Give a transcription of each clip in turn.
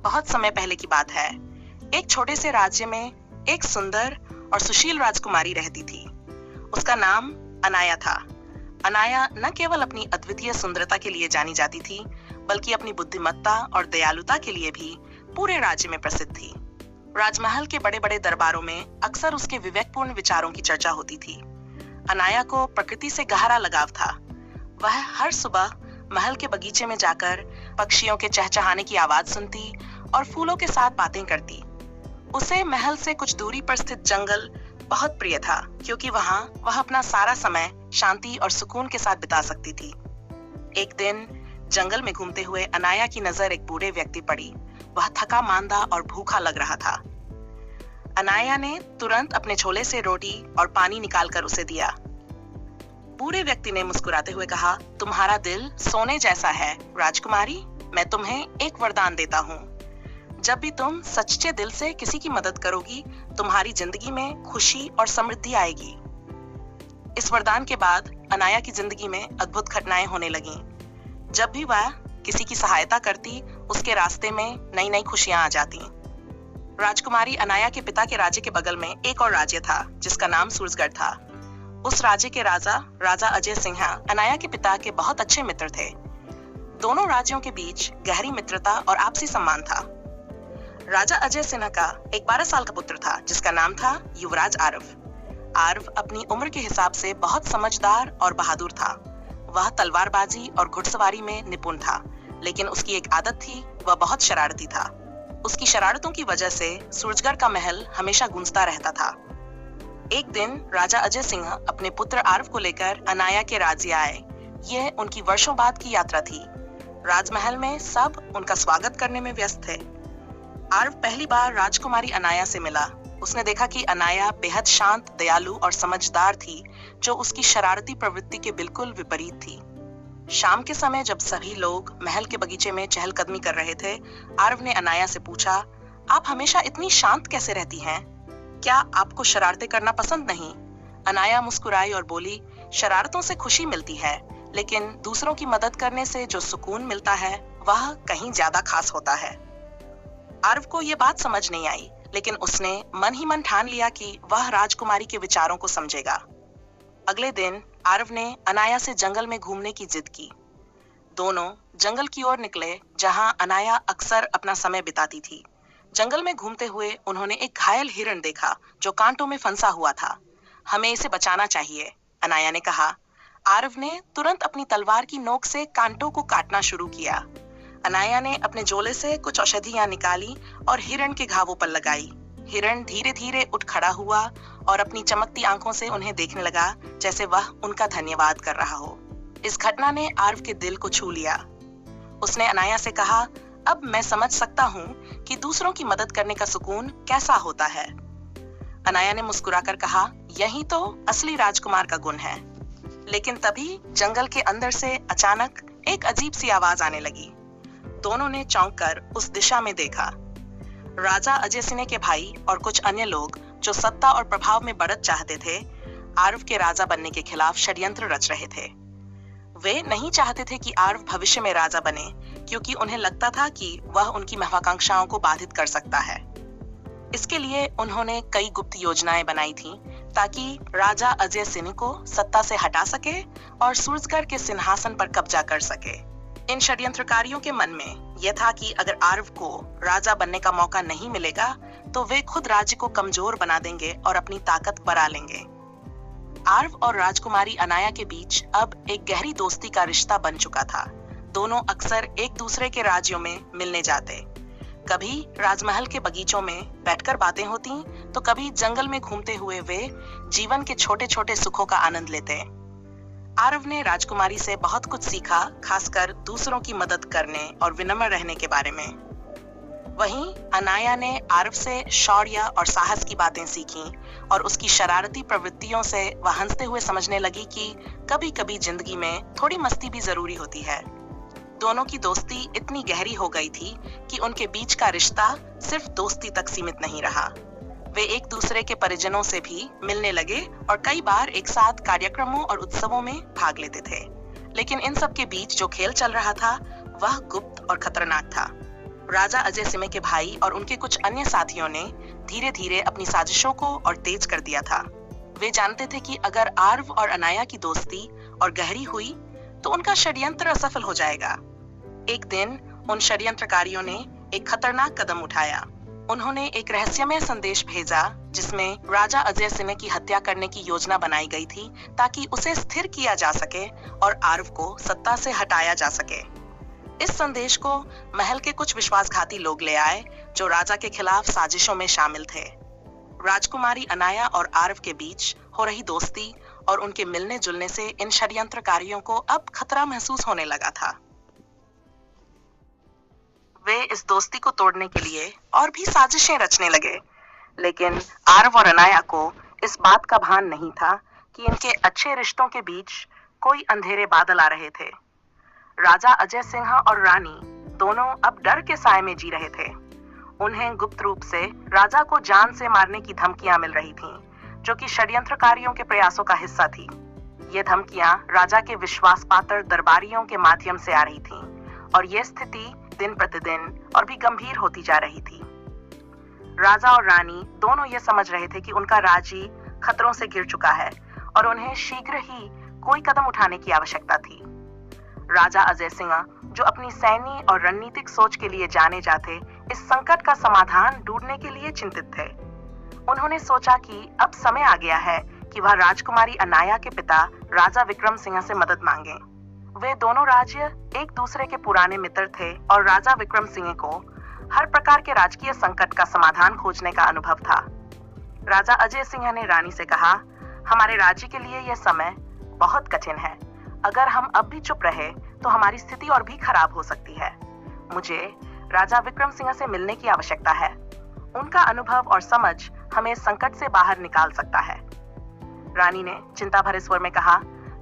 बहुत समय पहले की बात है। एक छोटे से राज्य में एक सुंदर और सुशील राजकुमारी रहती थी। उसका नाम अनाया था। अनाया न केवल अपनी अद्वितीय सुंदरता के लिए जानी जाती थी, बल्कि अपनी बुद्धिमत्ता और दयालुता के लिए भी पूरे राज्य में प्रसिद्ध थी। राजमहल के बड़े बड़े दरबारों में अक्सर उसके विवेकपूर्ण विचारों की चर्चा होती थी। अनाया को प्रकृति से गहरा लगाव था। वह हर सुबह महल के बगीचे में जाकर पक्षियों के चहचहाने की आवाज सुनती और फूलों के साथ बातें करती। उसे महल से कुछ दूरी पर स्थित जंगल बहुत प्रिय था, क्योंकि वहां वह अपना सारा समय शांति और सुकून के साथ बिता सकती थी। एक दिन जंगल में घूमते हुए अनाया की नजर एक बूढ़े व्यक्ति पड़ी। वह थका मांदा और भूखा लग रहा था। अनाया ने तुरंत अपने झोले से रोटी और पानी निकालकर उसे दिया। बूढ़े व्यक्ति ने मुस्कुराते हुए कहा, तुम्हारा दिल सोने जैसा है राजकुमारी। मैं तुम्हें एक वरदान देता हूँ। जब भी तुम सच्चे दिल से किसी की मदद करोगी, तुम्हारी जिंदगी में खुशी और समृद्धि आएगी। इस वरदान के बाद अनाया की जिंदगी में अद्भुत घटनाएं होने लगीं। जब भी वह किसी की सहायता करती, उसके रास्ते में नई नई खुशियां आ जाती। राजकुमारी अनाया के पिता के राज्य के बगल में एक और राज्य था, जिसका नाम सूरजगढ़ था। उस राज्य के राजा अजय सिंह अनाया के पिता के बहुत अच्छे मित्र थे। दोनों राज्यों के बीच गहरी मित्रता और आपसी सम्मान था। राजा अजय सिन्हा का एक 12 साल का पुत्र था, जिसका नाम था युवराज आरव। आरव अपनी उम्र के हिसाब से बहुत समझदार और बहादुर था। वह तलवारबाजी और घुड़सवारी में निपुण था, लेकिन उसकी एक आदत थी, वह बहुत शरारती था। उसकी शरारतों की वजह से सूरजगढ़ का महल हमेशा गूंजता रहता था। एक दिन राजा अजय सिंह अपने पुत्र आरव को लेकर अनाया के राज्य आए। यह उनकी वर्षों बाद की यात्रा थी। राजमहल में सब उनका स्वागत करने में व्यस्त थे। आरव पहली बार राजकुमारी अनाया से मिला। उसने देखा कि अनाया बेहद शांत, दयालु और समझदार थी, जो उसकी शरारती प्रवृत्ति के बिल्कुल विपरीत थी। शाम के समय जब सभी लोग महल के बगीचे में चहलकदमी कर रहे थे, आरव ने अनाया से पूछा, आप हमेशा इतनी शांत कैसे रहती हैं? क्या आपको शरारतें करना पसंद नहीं? अनाया मुस्कुराई और बोली, शरारतों से खुशी मिलती है, लेकिन दूसरों की मदद करने से जो सुकून मिलता है, वह कहीं ज्यादा खास होता है। आरव को यह बात समझ नहीं आई, लेकिन उसने मन ही मन ठान लिया कि वह राजकुमारी के विचारों को समझेगा। अगले दिन आरव ने अनाया से जंगल में घूमने की जिद की। दोनों जंगल की ओर निकले, जहां अनाया अक्सर अपना समय बिताती थी। जंगल में घूमते हुए उन्होंने एक घायल हिरण देखा, जो कांटों में फंसा हुआ था। हमें इसे बचाना चाहिए, अनाया ने कहा। आरव ने तुरंत अपनी तलवार की नोक से कांटों को काटना शुरू किया। अनाया ने अपने झोले से कुछ औषधियां निकाली और हिरण के घावों पर लगाई। हिरण धीरे धीरे उठ खड़ा हुआ और अपनी चमकती आंखों से उन्हें देखने लगा, जैसे वह उनका धन्यवाद कर रहा हो। इस घटना ने आरव के दिल को छू लिया। उसने अनाया से कहा, अब मैं समझ सकता हूँ कि दूसरों की मदद करने का सुकून कैसा होता है। अनाया ने मुस्कुराकर कहा, यही तो असली राजकुमार का गुण है। लेकिन तभी जंगल के अंदर से अचानक एक अजीब सी आवाज आने लगी। दोनों ने चौंक कर उस दिशा में देखा। राजा अजय सिंह के भाई और कुछ अन्य लोग, जो सत्ता और प्रभाव में बढ़त चाहते थे, आरव के राजा बनने के खिलाफ षड्यंत्र रच रहे थे। वे नहीं चाहते थे कि आरव भविष्य में राजा बने, क्योंकि उन्हें लगता था कि वह उनकी महत्वाकांक्षाओं को बाधित कर सकता है। इसके लिए उन्होंने कई गुप्त योजनाएं बनाई थीं, ताकि राजा अजय सिंह को सत्ता से हटा सके और सूरजगढ़ के सिंहासन पर कब्जा कर सके। इन षड्यंत्रकारियों के मन में यह था कि अगर आरव को राजा बनने का मौका नहीं मिलेगा, तो वे खुद राज्य को कमजोर बना देंगे और अपनी ताकत बढ़ा लेंगे। आरव और राजकुमारी अनाया के बीच अब एक गहरी दोस्ती का रिश्ता बन चुका था। दोनों अक्सर एक दूसरे के राज्यों में मिलने जाते। कभी राजमहल के बगीचों में बैठकर बातें होती, तो कभी जंगल में घूमते हुए वे जीवन के छोटे छोटे सुखों का आनंद लेते। आरव ने राजकुमारी से बहुत कुछ सीखा, खासकर दूसरों की मदद करने और विनम्र रहने के बारे में। वहीं अनाया ने आरव से शौर्य और साहस की बातें सीखी और उसकी शरारती प्रवृत्तियों से वह हंसते हुए समझने लगी कि कभी कभी जिंदगी में थोड़ी मस्ती भी जरूरी होती है। दोनों की दोस्ती इतनी गहरी हो गई थी कि उनके बीच का रिश्ता सिर्फ दोस्ती तक सीमित नहीं रहा। वे एक दूसरे के परिजनों से भी मिलने लगे और कई बार एक साथ कार्यक्रमों और उत्सवों में भाग लेते थे। लेकिन इन सब के बीच जो खेल चल रहा था, वह गुप्त और खतरनाक था। राजा अजय सिंह के भाई और उनके कुछ अन्य साथियों ने धीरे धीरे अपनी साजिशों को और तेज कर दिया था। वे जानते थे कि अगर आर्व और अनाया की दोस्ती और गहरी हुई तो उनका षड्यंत्र असफल हो जाएगा। एक दिन उन षड्यंत्रकारियों ने एक खतरनाक कदम उठाया। उन्होंने एक रहस्यमय संदेश भेजा जिसमें राजा अजय सिंह की हत्या करने की योजना बनाई गई थी ताकि उसे स्थिर किया जा सके और आर्व को सत्ता से हटाया जा सके। इस संदेश को महल के कुछ विश्वासघाती लोग ले आए जो राजा के खिलाफ साजिशों में शामिल थे। राजकुमारी अनाया और आर्व के बीच हो रही दोस्ती और उनके मिलने जुलने से इन षड्यंत्रकारियों को अब खतरा महसूस होने लगा था। वे इस दोस्ती को तोड़ने के लिए और भी साजिशें रचने लगे, लेकिन आर्व और अनाया को इस बात का भान नहीं था कि इनके अच्छे रिश्तों के बीच कोई अंधेरे बादल आ रहे थे। राजा अजय सिंह और रानी दोनों अब डर के साए में जी रहे थे। उन्हें गुप्त रूप से राजा को जान से मारने की धमकियां मिल रही थीं, जो कि षड्यंत्रकारियों के प्रयासों का हिस्सा थी। ये धमकियां राजा के विश्वासपात्र दरबारियों के माध्यम से आ रही थीं, और ये स्थिति दिन प्रतिदिन और भी गंभीर होती जा रही थी। राजा और रानी दोनों ये समझ रहे थे कि उनका राज्य खतरों से घिर चुका है और उन्हें शीघ्र ही कोई कदम उठाने की आवश्यकता थी। राजा अजय सिंह, जो अपनी सैन्य और रणनीतिक सोच के लिए जाने जाते, इस संकट का समाधान ढूंढने के लिए चिंतित थे। उन्होंने सोचा कि अब समय आ गया है कि वह राजकुमारी अनाया के पिता राजा विक्रम सिंह से मदद मांगे। वे दोनों राज्य एक दूसरे के पुराने मित्र थे और राजा विक्रम सिंह को हर प्रकार के राजकीय संकट का समाधान खोजने का अनुभव था। राजा अजय सिंह ने रानी से कहा, हमारे राज्य के लिए यह समय बहुत कठिन है। अगर हम अब भी चुप रहे तो हमारी स्थिति और भी खराब हो सकती है। मुझे राजा विक्रम सिंह से मिलने की आवश्यकता है। उनका अनुभव और समझ हमें संकट से बाहर निकाल सकता है। रानी ने चिंता भरे स्वर में कहा,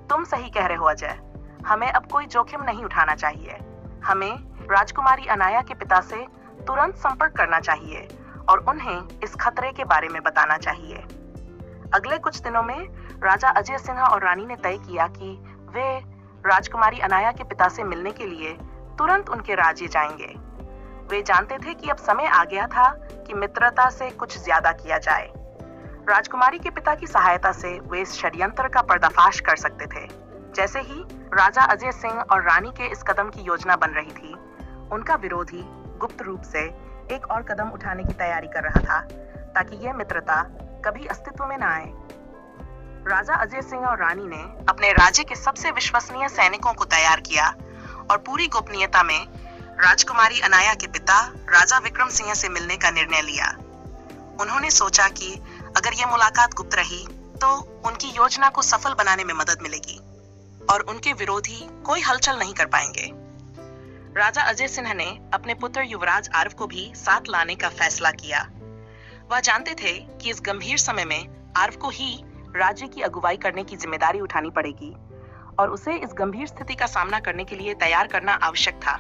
तुम सही कह रहे हो अजय, हमें अब कोई जोखिम नहीं उठाना चाहिए। हमें राजकुमारी अनाया के पिता से तुरंत संपर्क करना चाहिए और उन्हें इस खतरे के बारे में बताना चाहिए। अगले कुछ दिनों में राजा अजय सिंह और रानी ने तय किया कि वे राजकुमारी अनाया के पिता से मिलने के लिए तुरंत उनके राज्य जाएंगे। वे जानते थे कि अब समय आ गया था कि मित्रता से कुछ ज्यादा किया जाए। राजकुमारी के पिता की सहायता से वे इस षड्यंत्र का पर्दाफाश कर सकते थे। जैसे ही राजा अजय सिंह और रानी के इस कदम की योजना बन रही थी, उनका विरोधी गुप्त रूप से एक और कदम उठाने की तैयारी कर रहा था ताकि यह मित्रता कभी अस्तित्व में न आए। राजा अजय सिंह और रानी ने अपने राज्य के सबसे विश्वसनीय सैनिकों को तैयार किया और पूरी गोपनीयता में राजकुमारी अनाया के पिता राजा विक्रम सिंह से मिलने का निर्णय लिया। उन्होंने सोचा कि अगर यह मुलाकात गुप्त रही तो उनकी योजना को सफल बनाने में मदद मिलेगी और उनके विरोधी कोई हलचल नहीं कर पाएंगे। राजा अजय सिंह ने अपने पुत्र युवराज आर्व को भी साथ लाने का फैसला किया। वह जानते थे कि इस गंभीर समय में आर्व को ही राज्य की अगुवाई करने की जिम्मेदारी उठानी पड़ेगी और उसे इस गंभीर स्थिति का सामना करने के लिए तैयार करना आवश्यक था।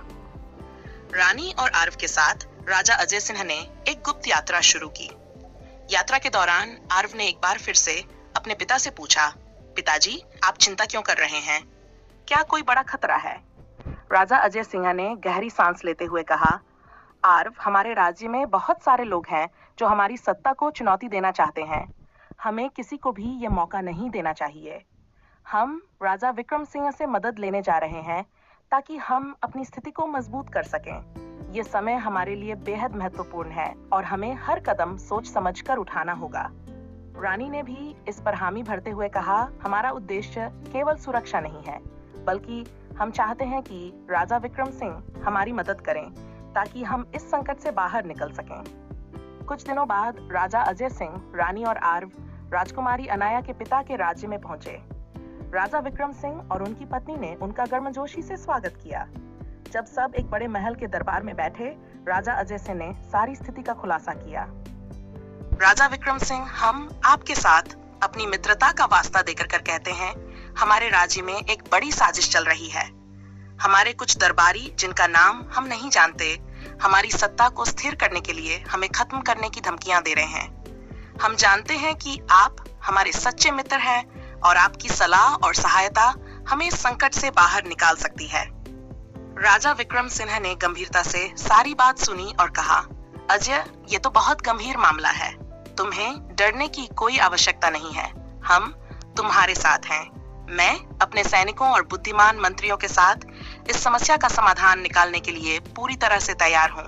रानी और आर्व के साथ राजा अजय सिंह ने एक गुप्त यात्रा शुरू की। यात्रा के दौरान आर्व ने एक बार फिर से अपने पिता से पूछा, पिताजी, आप चिंता क्यों कर रहे हैं? क्या कोई बड़ा खतरा है? राजा अजय सिंह ने गहरी सांस लेते हुए कहा, आर्व, हमारे राज्य में बहुत सारे लोग हैं जो हमारी सत्ता को चुनौती देना चाहते हैं। हमें किसी को भी यह मौका नहीं देना चाहिए। हम राजा विक्रम सिंह से मदद लेने जा रहे हैं ताकि हम अपनी स्थिति को मजबूत कर सकें। ये समय हमारे लिए बेहद महत्वपूर्ण है और हमें हर कदम सोच समझकर उठाना होगा। रानी ने भी इस पर हामी भरते हुए कहा, हमारा उद्देश्य केवल सुरक्षा नहीं है, बल्कि हम चाहते हैं कि राजा विक्रम सिंह हमारी मदद करें ताकि हम इस संकट से बाहर निकल सकें। कुछ दिनों बाद राजा अजय सिंह, रानी और आर्व राजकुमारी अनाया के पिता के राज्य में पहुंचे। राजा विक्रम सिंह और उनकी पत्नी ने उनका गर्मजोशी से स्वागत किया। जब सब एक बड़े महल के दरबार में बैठे, राजा अजय सिंह ने सारी स्थिति का खुलासा किया। राजा विक्रम सिंह, हम आपके साथ अपनी मित्रता का वास्ता देकर कहते हैं, हमारे राज्य में एक बड़ी साजिश चल रही है। हमारे कुछ दरबारी, जिनका नाम हम नहीं जानते, हमारी सत्ता को स्थिर करने के लिए हमें खत्म करने की धमकियां दे रहे हैं। हम जानते हैं कि आप हमारे सच्चे मित्र हैं और आपकी सलाह और सहायता हमें इस संकट से बाहर निकाल सकती है। राजा विक्रम सिंह ने गंभीरता से सारी बात सुनी और कहा, अजय, ये तो बहुत गंभीर मामला है। तुम्हें डरने की कोई आवश्यकता नहीं है। हम तुम्हारे साथ हैं। मैं अपने सैनिकों और बुद्धिमान मंत्रियों के साथ इस समस्या का समाधान निकालने के लिए पूरी तरह से तैयार हूँ।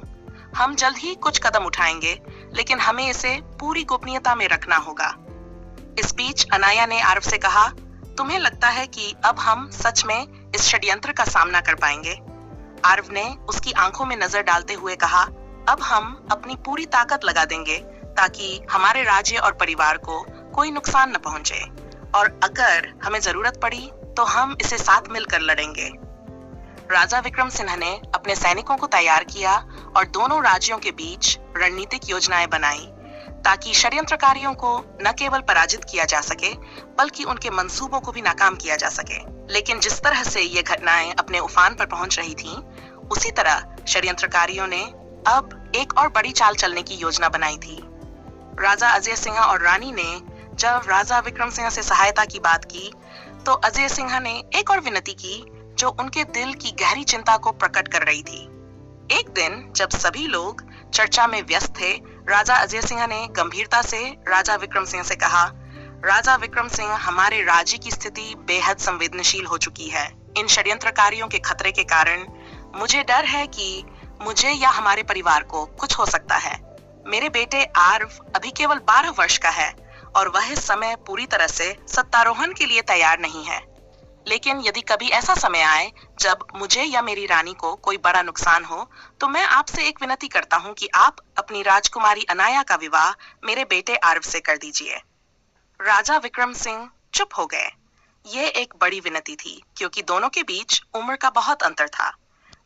हम जल्द ही कुछ कदम उठाएंगे, लेकिन हमें इसे पूरी गोपनीयता में रखना होगा। इस बीच अनाया ने आरव से कहा, तुम्हें लगता है कि अब हम सच में इस षड्यंत्र का सामना कर पाएंगे? आरव ने उसकी आंखों में नजर डालते हुए कहा, अब हम अपनी पूरी ताकत लगा देंगे ताकि हमारे राज्य और परिवार को कोई नुकसान न पहुंचे, और अगर हमें जरूरत पड़ी तो हम इसे साथ मिलकर लड़ेंगे। राजा विक्रम सिंह ने अपने सैनिकों को तैयार किया और दोनों राज्यों के बीच रणनीतिक योजनाएं बनाई ताकि षड्यंत्रकारियों को न केवल पराजित किया जा सके, बल्कि उनके मंसूबों को भी नाकाम किया जा सके। लेकिन जिस तरह से ये घटनाएं अपने उफान पर पहुंच रही थीं, उसी तरह षड्यंत्रकारियों ने अब एक और बड़ी चाल चलने की योजना बनाई थी। राजा अजय सिंह और रानी ने जब राजा विक्रम सिंह से सहायता की बात की, तो अजय सिंह ने एक और विनती की जो उनके दिल की गहरी चिंता को प्रकट कर रही थी। एक दिन जब सभी लोग चर्चा में व्यस्त थे, राजा अजय सिंह ने गंभीरता से राजा विक्रम सिंह से कहा, राजा विक्रम सिंह, हमारे राज्य की स्थिति बेहद संवेदनशील हो चुकी है। इन षड्यंत्रकारियों के खतरे के कारण मुझे डर है कि मुझे या हमारे परिवार को कुछ हो सकता है। मेरे बेटे आरव अभी केवल 12 वर्ष का है और वह इस समय पूरी तरह से सत्तारोहण के लिए तैयार नहीं है। लेकिन यदि कभी ऐसा समय आए जब मुझे या मेरी रानी को कोई बड़ा नुकसान हो, तो मैं आपसे एक विनती करता हूँ कि आप अपनी राजकुमारी अनाया का विवाह मेरे बेटे आरव से कर दीजिए। राजा विक्रम सिंह चुप हो गए। ये एक बड़ी विनती थी क्योंकि दोनों के बीच उम्र का बहुत अंतर था।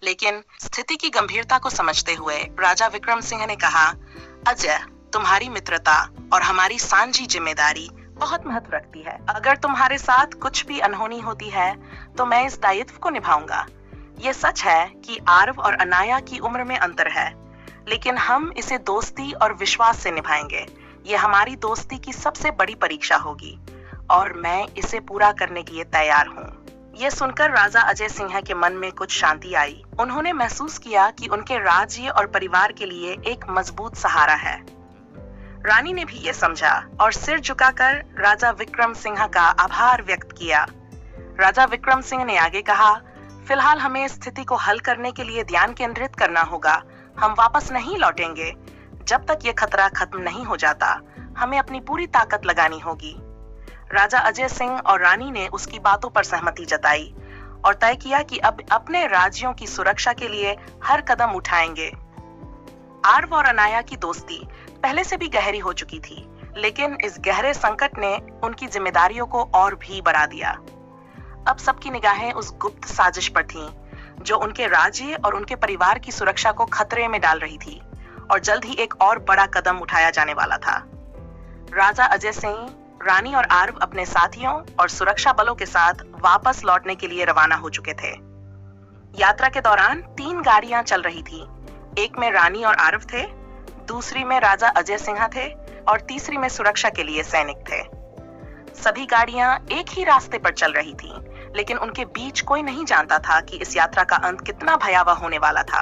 लेकिन स्थिति की गंभीरता को समझते हुए राजा विक्रम सिंह ने कहा, अजय, तुम्हारी मित्रता और हमारी सांझी जिम्मेदारी बहुत महत्व रखती है। अगर तुम्हारे साथ कुछ भी अनहोनी होती है तो मैं इस दायित्व को निभाऊंगा। ये सच है कि आरव और अनाया की उम्र में अंतर है, लेकिन हम इसे दोस्ती और विश्वास से निभाएंगे। ये हमारी दोस्ती की सबसे बड़ी परीक्षा होगी और मैं इसे पूरा करने के लिए तैयार हूँ। ये सुनकर राजा अजय सिंह के मन में कुछ शांति आई। उन्होंने महसूस किया कि उनके राज्य और परिवार के लिए एक मजबूत सहारा है। रानी ने भी ये समझा और सिर झुकाकर राजा विक्रम सिंह का आभार व्यक्त किया। राजा विक्रम सिंह ने आगे कहा, फिलहाल हमें स्थिति को हल करने के लिए ध्यान केंद्रित करना होगा। हम वापस नहीं लौटेंगे जब तक ये खतरा खत्म नहीं हो जाता। हमें अपनी पूरी ताकत लगानी होगी। राजा अजय सिंह और रानी ने उसकी बातों पर सहमति जताई और तय किया कि अब अपने राज्यों की सुरक्षा के लिए हर कदम उठाएंगे। आरव और अनाया की दोस्ती पहले से भी गहरी हो चुकी थी, लेकिन इस गहरे संकट ने उनकी जिम्मेदारियों को और भी बढ़ा दिया। अब सबकी निगाहें उस गुप्त साजिश पर थीं, जो उनके राज्य और उनके परिवार की सुरक्षा को खतरे में डाल रही थी, और जल्द ही एक और बड़ा कदम उठाया जाने वाला था। राजा अजय सिंह, रानी और आरव अपने साथियों और सुरक्षा बलों के साथ वापस लौटने के लिए रवाना हो चुके थे। यात्रा के दौरान 3 गाड़ियां चल रही थी। एक में रानी और आरव थे, दूसरी में राजा अजय सिंह थे और तीसरी में सुरक्षा के लिए सैनिक थे। सभी गाड़ियां एक ही रास्ते पर चल रही थीं, लेकिन उनके बीच कोई नहीं जानता था कि इस यात्रा का अंत कितना भयावह होने वाला था।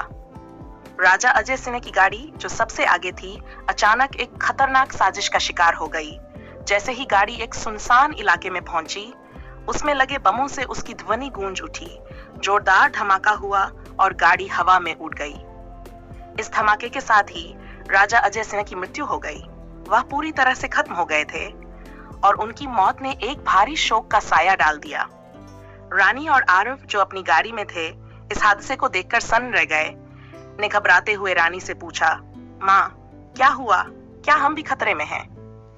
राजा अजय सिंह की गाड़ी, जो सबसे आगे थी, अचानक एक खतरनाक साजिश का शिकार हो गई। जैसे ही गाड़ी एक सुनसान इलाके में पहुंची, उसमें लगे बमों से उसकी ध्वनि गूंज उठी। जोरदार धमाका हुआ और गाड़ी हवा में उड़ गई। इस धमाके के साथ ही राजा अजय सिंह की मृत्यु हो गई। वह पूरी तरह से खत्म हो गए थे और उनकी मौत ने एक भारी शोक का साया डाल दिया। रानी और आरव, जो अपनी गाड़ी में थे, इस हादसे को देखकर सन्न रह गए। ने घबराते हुए रानी से पूछा, माँ, क्या हुआ? क्या हम भी खतरे में हैं?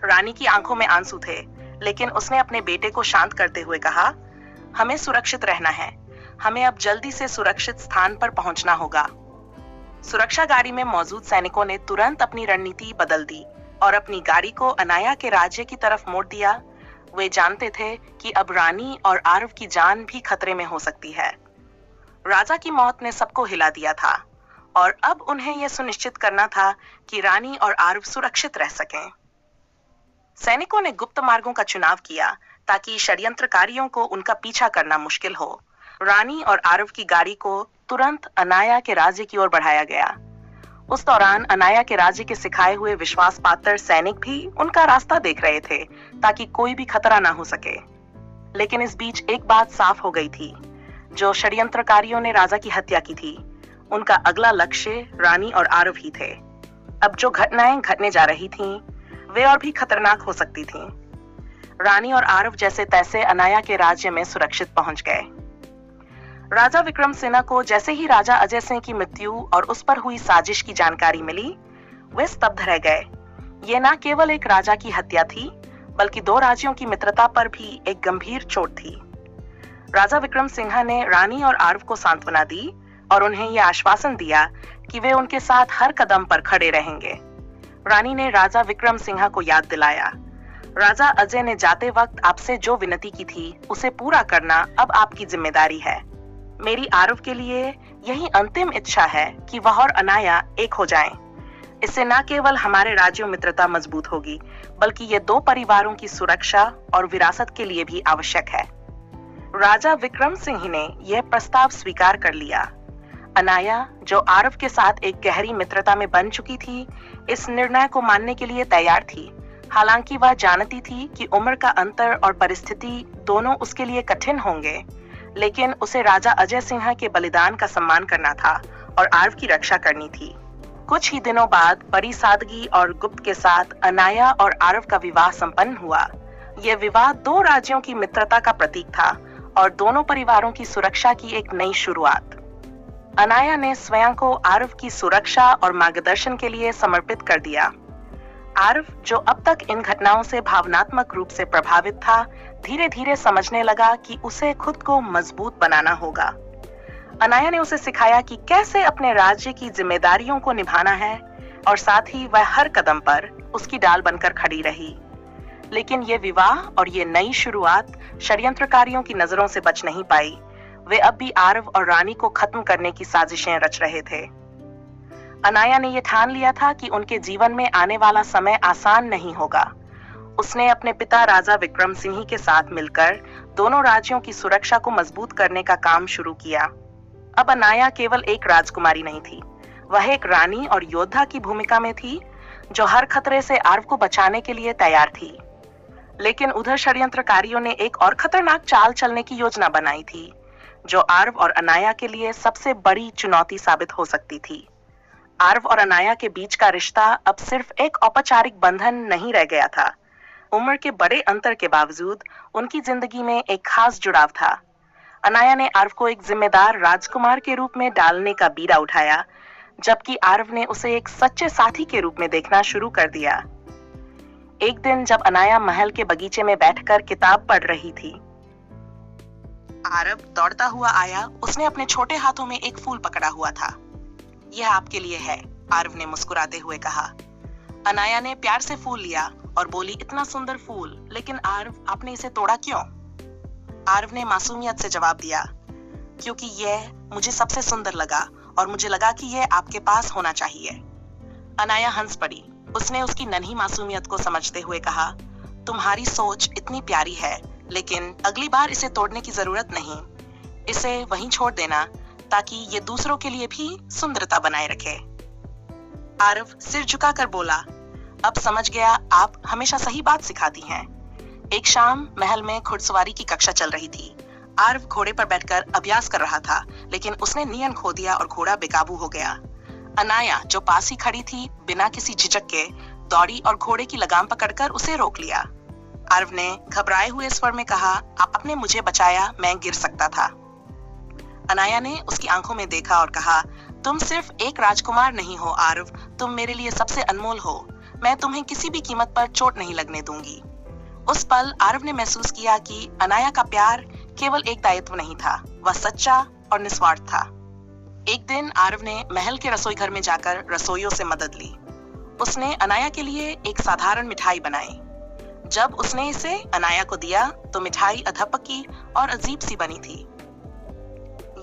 रानी की आंखों में आंसू थे, लेकिन उसने अपने बेटे को शांत करते हुए कहा, हमें सुरक्षित रहना है। हमें अब जल्दी से सुरक्षित स्थान पर पहुंचना होगा। सुरक्षा गाड़ी में मौजूद सैनिकों ने तुरंत अपनी रणनीति बदल दी और अपनी गाड़ी को अनाया के राज्य की तरफ मोड़ दिया। वे जानते थे कि अब रानी और आरव की जान भी खतरे में हो सकती है। राजा की मौत ने सबको हिला दिया था और अब उन्हें यह सुनिश्चित करना था कि रानी और आरव सुरक्षित रह सकें। सैनिकों ने गुप्त मार्गों का चुनाव किया ताकि षड्यंत्रकारियों को उनका पीछा करना मुश्किल हो। रानी और आरव की गाड़ी को तुरंत अनाया के राज्य की ओर बढ़ाया गया। उस दौरान अनाया के राज्य के सिखाए हुए विश्वास पात्र सैनिक भी उनका रास्ता देख रहे थे ताकि कोई भी खतरा ना हो सके। लेकिन इस बीच एक बात साफ हो गई थी, जो षड्यंत्रकारियों ने राजा की हत्या की थी, उनका अगला लक्ष्य रानी और आरव ही थे। अब जो घटनाएं घटने जा रही थीं, वे और भी खतरनाक हो सकती थीं। रानी और आरव जैसे तैसे अनाया के राज्य में सुरक्षित पहुंच गए। राजा विक्रम सिंह को जैसे ही राजा अजय सिंह की मृत्यु और उस पर हुई साजिश की जानकारी मिली, वे स्तब्ध रह गए। ये न केवल एक राजा की हत्या थी, बल्कि दो राज्यों की मित्रता पर भी एक गंभीर चोट थी। राजा विक्रम सिंह ने रानी और आरव को सांत्वना दी और उन्हें यह आश्वासन दिया कि वे उनके साथ हर कदम पर खड़े रहेंगे। रानी ने राजा विक्रम सिंह को याद दिलाया, राजा अजय ने जाते वक्त आपसे जो विनती की थी, उसे पूरा करना अब आपकी जिम्मेदारी है। मेरी आरव के लिए यही अंतिम इच्छा है कि वह और अनाया एक हो जाएं। इससे न केवल हमारे राज्यों मित्रता मजबूत होगी, बल्कि ये दो परिवारों की सुरक्षा और विरासत के लिए भी आवश्यक है। राजा विक्रम सिंह ने यह प्रस्ताव स्वीकार कर लिया। अनाया, जो आरव के साथ एक गहरी मित्रता में बन चुकी थी, इस निर्णय को मानने के लिए तैयार थी। हालांकि वह जानती थी कि उम्र का अंतर और परिस्थिति दोनों उसके लिए कठिन होंगे, लेकिन उसे राजा अजय सिंह के बलिदान का सम्मान करना था और आरव की रक्षा करनी थी। कुछ ही दिनों बाद बड़ी सादगी और गुप्त के साथ अनाया और आरव का विवाह संपन्न हुआ। यह विवाह दो राज्यों की मित्रता का प्रतीक था और दोनों परिवारों की सुरक्षा की एक नई शुरुआत। अनाया ने स्वयं को आरव की सुरक्षा और मार्गदर्शन के लिए समर्पित कर दिया। आरव, जो अब तक इन घटनाओं से भावनात्मक रूप से प्रभावित था, धीरे धीरे समझने लगा कि उसे खुद को मजबूत बनाना होगा। अनाया ने उसे सिखाया कि कैसे अपने राज्य की जिम्मेदारियों को निभाना है और साथ ही वह हर कदम पर उसकी डाल बनकर खड़ी रही। लेकिन ये विवाह और ये नई शुरुआत षड्यंत्रकारियों की नजरों से बच नहीं पाई। वे अब भी आरव और रानी को खत्म करने की साजिशें रच रहे थे। अनाया ने यह ठान लिया था कि उनके जीवन में आने वाला समय आसान नहीं होगा। उसने अपने पिता राजा विक्रम सिंह के साथ मिलकर दोनों राज्यों की सुरक्षा को मजबूत करने का काम शुरू किया। अब अनाया केवल एक राजकुमारी नहीं थी, वह एक रानी और योद्धा की भूमिका में थी, जो हर खतरे से आरव को बचाने के लिए तैयार थी। लेकिन उधर षड्यंत्रकारियों ने एक और खतरनाक चाल चलने की योजना बनाई थी, जो आरव और अनाया के लिए सबसे बड़ी चुनौती साबित हो सकती थी। आरव और अनाया के बीच का रिश्ता अब सिर्फ एक औपचारिक बंधन नहीं रह गया था। उम्र के बड़े अंतर के बावजूद उनकी जिंदगी में एक खास जुड़ाव था। अनाया ने आरव को एक जिम्मेदार राजकुमार के रूप में डालने का बीड़ा उठाया, जबकि आरव ने उसे एक सच्चे साथी के रूप में देखना शुरू कर दिया। एक दिन जब अनाया महल के बगीचे में बैठकर किताब पढ़ रही थी, आरव दौड़ता हुआ आया। उसने अपने छोटे हाथों में एक फूल पकड़ा हुआ था। यह आपके लिए है, आरव ने मुस्कुराते हुए कहा। अनाया ने प्यार से फूल लिया और बोली, इतना सुंदर फूल, लेकिन आरव, आपने इसे तोड़ा क्यों? आरव ने मासूमियत से जवाब दिया, क्योंकि यह मुझे सबसे सुंदर लगा और मुझे लगा कि यह आपके पास होना चाहिए। अनाया हंस पड़ी। उसने उसकी नन्ही मासूमियत को समझते हुए कहा, तुम्हारी सोच इतनी प्यारी है, लेकिन अगली बार इसे तोड़ने की जरूरत नहीं। इसे वहीं छोड़ देना ताकि ये दूसरों के लिए भी सुंदरता बनाए रखे। आरव सिर झुकाकर बोला, अब समझ गया, आप हमेशा सही बात सिखाती हैं। एक शाम महल में घुड़सवारी की कक्षा चल रही थी। आरव घोड़े पर बैठकर अभ्यास कर रहा था, लेकिन उसने नियंत्रण खो दिया और घोड़ा बेकाबू हो गया। अनाया, जो पास ही खड़ी थी, बिना किसी झिझक के दौड़ी और घोड़े की लगाम पकड़कर उसे रोक लिया। आरव ने घबराए हुए स्वर में कहा, आपने मुझे बचाया, मैं गिर सकता था। अनाया ने उसकी आंखों में देखा और कहा, तुम सिर्फ एक राजकुमार नहीं हो आरव, तुम मेरे लिए सबसे अनमोल हो। मैं तुम्हें किसी भी कीमत पर चोट नहीं लगने दूंगी। उस पल आरव ने महसूस किया कि अनाया का प्यार केवल एक दायित्व नहीं था, वह सच्चा और निस्वार्थ था। एक दिन आरव ने महल के रसोई घर में जाकर रसोइयों से मदद ली। उसने अनाया के लिए एक साधारण मिठाई बनाई। जब उसने इसे अनाया को दिया तो मिठाई अधपकी और अजीब सी बनी थी।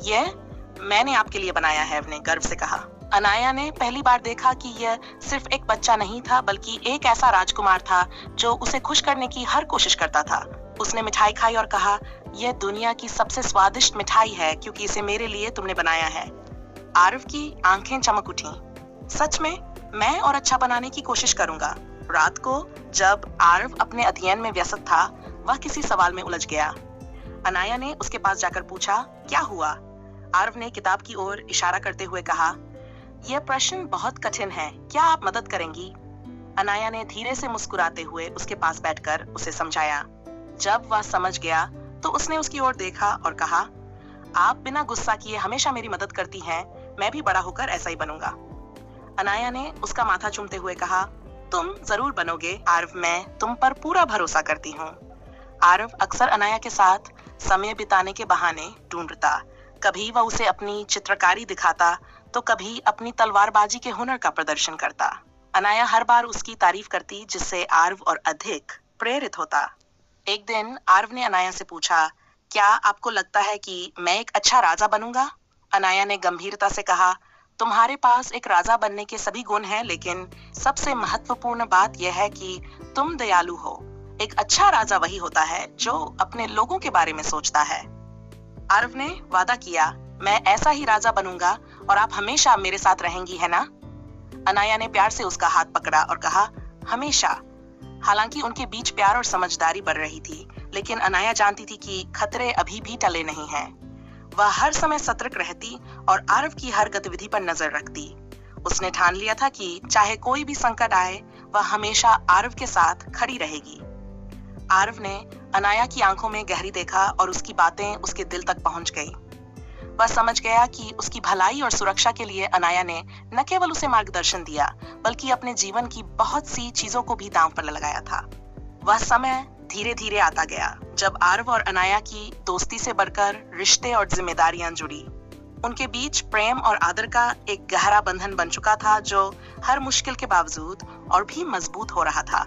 यह मैंने आपके लिए बनाया है, ने गर्व से कहा। अनाया ने पहली बार देखा कि यह सिर्फ एक बच्चा नहीं था, बल्कि एक ऐसा राजकुमार था जो उसे खुश करने की हर कोशिश करता था। उसने मिठाई खाई और कहा, यह दुनिया की सबसे स्वादिष्ट मिठाई है क्योंकि इसे मेरे लिए तुमने बनाया है। आरव की आंखें चमक उठी। सच में? मैं और अच्छा बनाने की कोशिश करूंगा। रात को जब आरव अपने अध्ययन में व्यस्त था, वह किसी सवाल में उलझ गया। अनाया ने उसके पास जाकर पूछा, क्या हुआ? आरव ने किताब की ओर इशारा करते हुए कहा, यह प्रश्न बहुत कठिन है, क्या आप मदद करेंगी? अनाया ने धीरे से मुस्कुराते हुए उसके पास बैठकर उसे समझाया। जब वह समझ गया तो उसने उसकी ओर देखा और कहा, आप बिना गुस्सा किए हमेशा मेरी मदद करती हैं, मैं भी बड़ा होकर ऐसा ही बनूंगा। अनाया ने उसका माथा चूमते हुए कहा, तुम जरूर बनोगे आरव, मैं तुम पर पूरा भरोसा करती हूँ। आरव अक्सर अनाया के साथ समय बिताने के बहाने ढूंढता। कभी वह उसे अपनी चित्रकारी दिखाता तो कभी अपनी तलवारबाजी के हुनर का प्रदर्शन करता। अनाया हर बार उसकी तारीफ करती, जिससे आरव और अधिक प्रेरित होता। एक दिन आरव ने अनाया से पूछा, क्या आपको लगता है कि मैं एक अच्छा राजा बनूंगा? अनाया ने गंभीरता से कहा, तुम्हारे पास एक राजा बनने के सभी गुण हैं, लेकिन सबसे महत्वपूर्ण बात यह है कि तुम दयालु हो। एक अच्छा राजा वही होता है जो अपने लोगों के बारे में सोचता है। आरव ने वादा किया, मैं ऐसा ही राजा बनूंगा और आप हमेशा मेरे साथ रहेंगी, है ना? अनाया ने प्यार से उसका हाथ पकड़ा और कहा, हमेशा। हालांकि उनके बीच प्यार और समझदारी बढ़ रही थी, लेकिन अनाया जानती थी कि खतरे अभी भी टले नहीं हैं। वह हर समय सतर्क रहती और आरव की हर गतिविधि पर नजर रखती। उसने ठान लिया था कि चाहे कोई भी संकट आए, वह हमेशा आरव के साथ खड़ी रहेगी। आरव ने अनाया की आंखों में गहरी देखा और उसकी बातें उसके दिल तक पहुंच गई। वह समझ गया कि उसकी भलाई और सुरक्षा के लिए अनाया ने न केवल उसे मार्गदर्शन दिया, बल्कि अपने जीवन की बहुत सी चीजों को भी दांव पर लगाया था। वह समय धीरे धीरे आता गया जब आरव और अनाया की दोस्ती से बढ़कर रिश्ते और जिम्मेदारियां जुड़ी। उनके बीच प्रेम और आदर का एक गहरा बंधन बन चुका था, जो हर मुश्किल के बावजूद और भी मजबूत हो रहा था।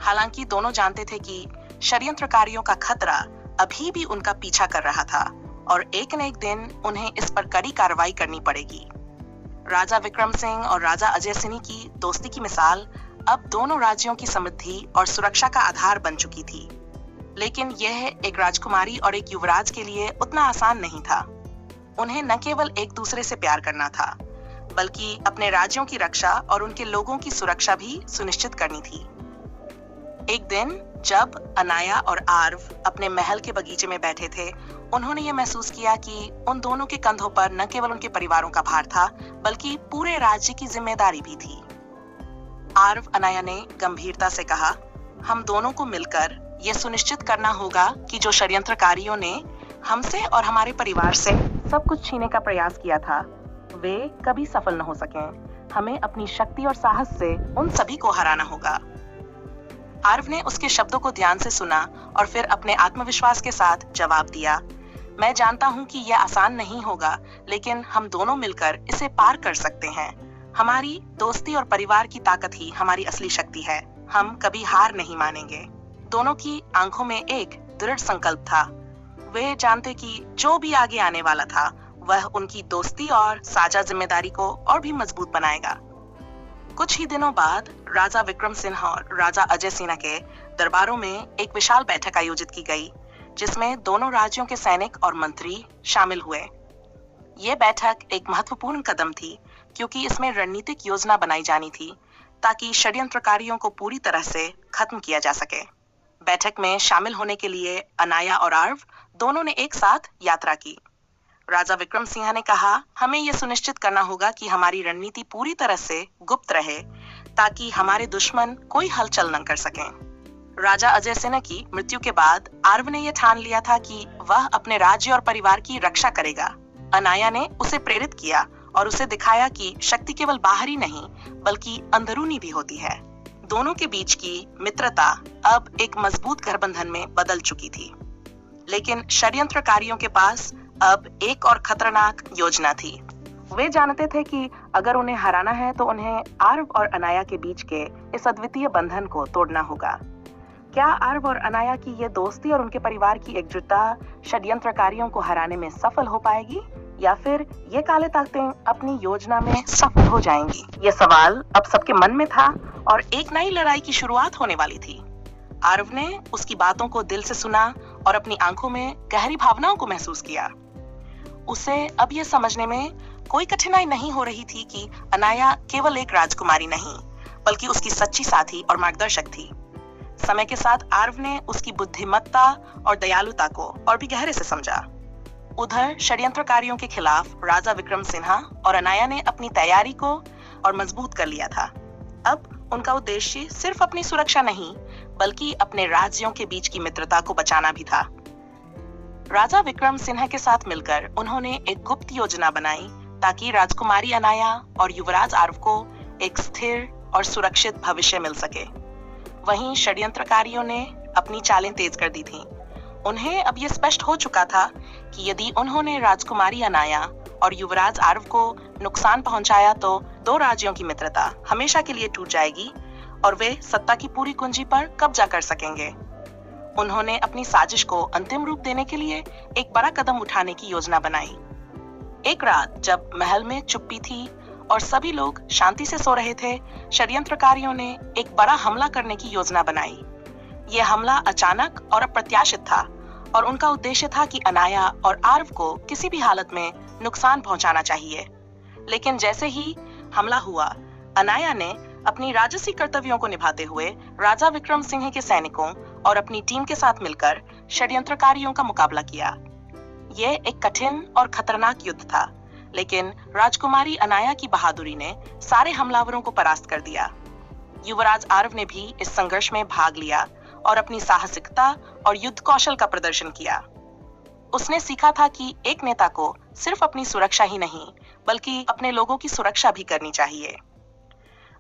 हालांकि दोनों जानते थे कि षड्यंत्रकारियों का खतरा अभी भी उनका पीछा कर रहा था और एक न एक दिन उन्हें इस पर कड़ी कार्रवाई करनी पड़ेगी। राजा विक्रम सिंह और राजा अजय सिंह की दोस्ती की मिसाल अब दोनों राज्यों की समृद्धि और सुरक्षा का आधार बन चुकी थी। लेकिन यह एक राजकुमारी और एक युवराज के लिए उतना आसान नहीं था। उन्हें न केवल एक दूसरे से प्यार करना था, बल्कि अपने राज्यों की रक्षा और उनके लोगों की सुरक्षा भी सुनिश्चित करनी थी। एक दिन जब अनाया और आरव अपने महल के बगीचे में बैठे थे, उन्होंने ये महसूस किया कि उन दोनों के कंधों पर न केवल उनके परिवारों का भार था, बल्कि पूरे राज्य की जिम्मेदारी भी थी। आरव अनाया ने गंभीरता से कहा, हम दोनों को मिलकर यह सुनिश्चित करना होगा कि जो षड्यंत्रकारियों ने हमसे और हमारे परिवार से सब कुछ छीनने का प्रयास किया था, वे कभी सफल न हो सकें। हमें अपनी शक्ति और साहस से उन सभी को हराना होगा। आरव ने उसके शब्दों को ध्यान से सुना और फिर अपने आत्मविश्वास के साथ जवाब दिया, मैं जानता हूं कि यह आसान नहीं होगा, लेकिन हम दोनों मिलकर इसे पार कर सकते हैं। हमारी दोस्ती और परिवार की ताकत ही हमारी असली शक्ति है। हम कभी हार नहीं मानेंगे। दोनों की आंखों में एक दृढ़ संकल्प था। वे जानते कि जो भी आगे आने वाला था, वह उनकी दोस्ती और साझा जिम्मेदारी को और भी मजबूत बनाएगा। कुछ ही दिनों बाद राजा विक्रम सिंह और राजा अजय सिंह के दरबारों में एक विशाल बैठक आयोजित की गई, जिसमें दोनों राज्यों के सैनिक और मंत्री शामिल हुए। ये बैठक एक महत्वपूर्ण कदम थी, क्योंकि इसमें रणनीतिक योजना बनाई जानी थी ताकि षड्यंत्रकारियों को पूरी तरह से खत्म किया जा सके। बैठक में शामिल होने के लिए अनाया और आरव दोनों ने एक साथ यात्रा की। राजा विक्रम सिंह ने कहा, हमें यह सुनिश्चित करना होगा कि हमारी रणनीति पूरी तरह से गुप्त रहे, ताकि हमारे दुश्मन कोई हलचल न कर सकें। राजा अजय सिंह की मृत्यु के बाद आरव ने यह ठान लिया था कि वह अपने राज्य और परिवार की रक्षा करेगा। अनाया ने उसे प्रेरित किया और उसे दिखाया कि शक्ति केवल बाहरी नहीं, बल्कि अंदरूनी भी होती है। दोनों के बीच की मित्रता अब एक मजबूत गठबंधन में बदल चुकी थी। लेकिन षड्यंत्रकारियों के पास अब एक और खतरनाक योजना थी। वे जानते थे कि अगर उन्हें हराना है तो उन्हें आरव और अनाया के बीच के इस अद्वितीय बंधन को तोड़ना होगा। क्या आरव और अनाया की ये दोस्ती और उनके परिवार की एकजुटता षड्यंत्रकारियों को हराने में सफल हो पाएगी, या फिर ये काले ताकतें अपनी योजना में सफल हो जाएंगी? ये सवाल अब सबके मन में था और एक नई लड़ाई की शुरुआत होने वाली थी। आरव ने उसकी बातों को दिल से सुना और अपनी आंखों में गहरी भावनाओं को महसूस किया। उसे अब यह समझने में कोई कठिनाई नहीं हो रही थी कि अनाया केवल एक राजकुमारी नहीं, बल्कि उसकी सच्ची साथी और मार्गदर्शक थी। समय के साथ आरव ने उसकी बुद्धिमत्ता और दयालुता को और भी गहरे से समझा। उधर षड्यंत्रकारियों के खिलाफ राजा विक्रम सिन्हा और अनाया ने अपनी तैयारी को और मजबूत कर लिया था। अब उनका उद्देश्य सिर्फ अपनी सुरक्षा नहीं, बल्कि अपने राज्यों के बीच की मित्रता को बचाना भी था। राजा विक्रम सिन्हा के साथ मिलकर उन्होंने एक गुप्त योजना बनाई ताकि राजकुमारी अनाया और युवराज आरव को एक स्थिर और सुरक्षित भविष्य मिल सके। वहीं षड्यंत्रकारियों ने अपनी चालें तेज कर दी थीं। उन्हें अब यह स्पष्ट हो चुका था कि यदि उन्होंने राजकुमारी अनाया और युवराज आरव को नुकसान पहुंचाया तो दो राज्यों की मित्रता हमेशा के लिए टूट जाएगी और वे सत्ता की पूरी कुंजी पर कब्जा कर सकेंगे। उन्होंने अपनी साजिश को अंतिम रूप देने के लिए एक बड़ा कदम उठाने की योजना बनाई। एक रात जब महल में चुप्पी थी और सभी लोग शांति से सो रहे थे, षड्यंत्रकारियों ने एक बड़ा हमला करने की योजना बनाई। यह हमला अचानक और अप्रत्याशित था और उनका उद्देश्य था कि अनाया और आरव को किसी भी हालत में नुकसान पहुंचाना चाहिए। लेकिन जैसे ही हमला हुआ, अनाया ने अपनी राजसी कर्तव्यों को निभाते हुए राजा विक्रम सिंह के सैनिकों और अपनी टीम के साथ मिलकर षड्यंत्रकारियों का मुकाबला किया। यह एक कठिन और खतरनाक युद्ध था, लेकिन राजकुमारी अनाया की बहादुरी ने सारे हमलावरों को परास्त कर दिया। युवराज आरव ने भी इस संघर्ष में भाग लिया और अपनी साहसिकता और युद्ध कौशल का प्रदर्शन किया। उसने सीखा था कि एक नेता को सिर्फ अपनी सुरक्षा ही नहीं, बल्कि अपने लोगों की सुरक्षा भी करनी चाहिए।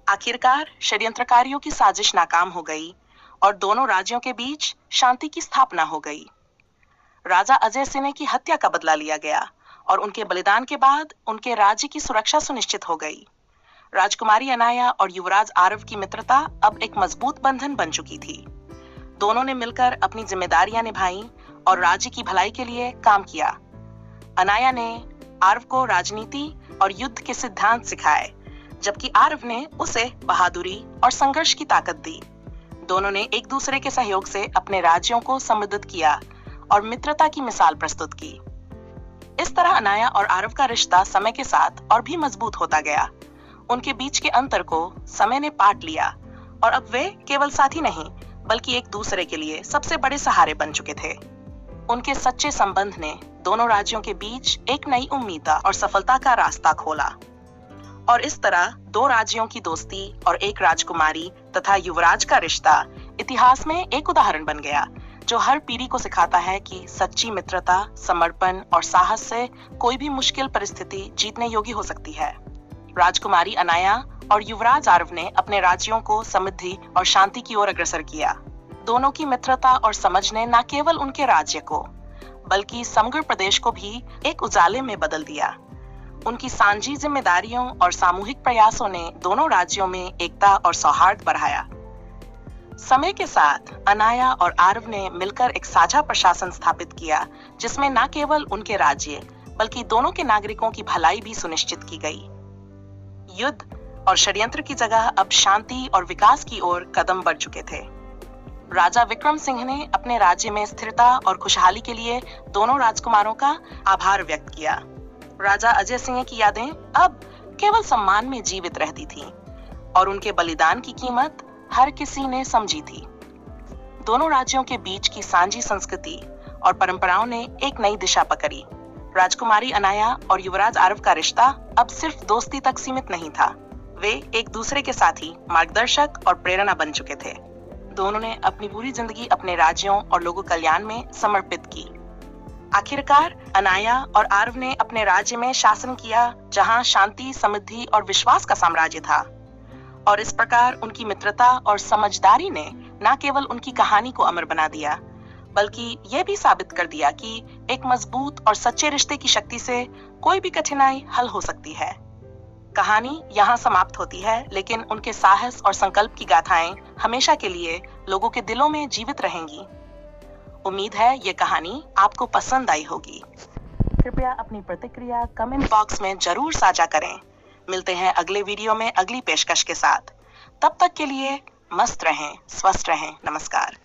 आखिरकार षड्यंत्रकारियों की साजिश नाकाम हो गई और दोनों राज्यों के बीच शांति की स्थापना हो गई। राजा अजय सिंह की हत्या का बदला लिया गया और उनके बलिदान के बाद उनके राज्य की सुरक्षा सुनिश्चित हो गई। राजकुमारी अनाया और युवराज आरव की मित्रता अब एक मजबूत बंधन बन चुकी थी। दोनों ने मिलकर अपनी जिम्मेदारियां निभाई और राज्य की भलाई के लिए काम किया। अनाया ने आरव को राजनीति और युद्ध के सिद्धांत सिखाए, जबकि आरव ने उसे बहादुरी और संघर्ष की ताकत दी। दोनों ने एक दूसरे के सहयोग से अपने राज्यों को समृद्ध किया और मित्रता की मिसाल प्रस्तुत की। इस तरह अनाया और आरव का रिश्ता समय के साथ और भी मजबूत होता गया। उनके बीच के अंतर को समय ने पाट लिया और अब वे केवल साथी नहीं, बल्कि एक दूसरे के लिए सबसे बड़े सहारे बन चुके थे। उनके सच्चे संबंध ने दोनों राज्यों के बीच एक नई उम्मीद और सफलता का रास्ता खोला और इस तरह दो राज्यों की दोस्ती और एक राजकुमारी तथा युवराज का रिश्ता इतिहास में एक उदाहरण बन गया, जो हर पीढ़ी को सिखाता है कि सच्ची मित्रता, समर्पण और साहस से कोई भी मुश्किल परिस्थिति जीतने योग्य हो सकती है। राजकुमारी अनाया और युवराज आरव ने अपने राज्यों को समृद्धि और शांति की ओर अग्रसर किया। दोनों की मित्रता और समझ ने न केवल उनके राज्य को, बल्कि समग्र प्रदेश को भी एक उजाले में बदल दिया। उनकी साझी जिम्मेदारियों और सामूहिक प्रयासों ने दोनों राज्यों में एकता और सौहार्द बढ़ाया। समय के साथ अनाया और आरव ने मिलकर एक साझा प्रशासन स्थापित किया, जिसमें न केवल उनके राज्य बल्कि दोनों के नागरिकों की भलाई भी सुनिश्चित की गई। युद्ध और षड्यंत्र की जगह अब शांति और विकास की ओर कदम बढ़ चुके थे। राजा विक्रम सिंह ने अपने राज्य में स्थिरता और खुशहाली के लिए दोनों राजकुमारों का आभार व्यक्त किया। राजा अजय सिंह की यादें अब केवल सम्मान में जीवित रहती थीं और उनके बलिदान की कीमत हर किसी ने समझी थी। दोनों राज्यों के बीच की साझी संस्कृति और परंपराओं ने एक नई दिशा पकड़ी। राजकुमारी अनाया और युवराज आरव का रिश्ता अब सिर्फ दोस्ती तक सीमित नहीं था, वे एक दूसरे के साथी, मार्गदर्शक और प्रेरणा बन चुके थे। दोनों ने अपनी पूरी जिंदगी अपने राज्यों और लोगों कल्याण में समर्पित की। आखिरकार अनाया और आरव ने अपने राज्य में शासन किया, जहां शांति, समृद्धि और विश्वास का साम्राज्य था। और इस प्रकार उनकी मित्रता और समझदारी ने न केवल उनकी कहानी को अमर बना दिया, बल्कि यह भी साबित कर दिया कि एक मजबूत और सच्चे रिश्ते की शक्ति से कोई भी कठिनाई हल हो सकती है। कहानी यहाँ समाप्त होती है, लेकिन उनके साहस और संकल्प की गाथाएं हमेशा के लिए लोगों के दिलों में जीवित रहेंगी। उम्मीद है ये कहानी आपको पसंद आई होगी। कृपया अपनी प्रतिक्रिया कमेंट बॉक्स में जरूर साझा करें। मिलते हैं अगले वीडियो में अगली पेशकश के साथ। तब तक के लिए मस्त रहें, स्वस्थ रहें। नमस्कार।